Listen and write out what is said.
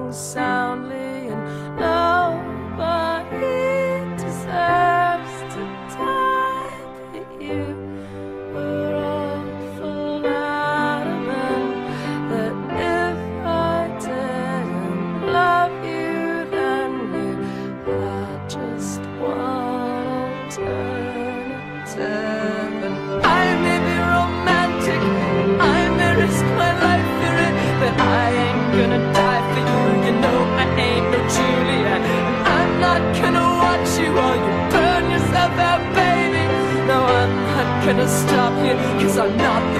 sleeping soundly, and nobody deserves to die but you. We're awful adamant that if I didn't love you, then you had just one alternative. And I may be romantic, I may risk my life for it, but I ain't gonna die for you. You know I ain't no Julia, and I'm not gonna watch you while you burn yourself out, baby. No, I'm not gonna stop you, 'cause I'm not the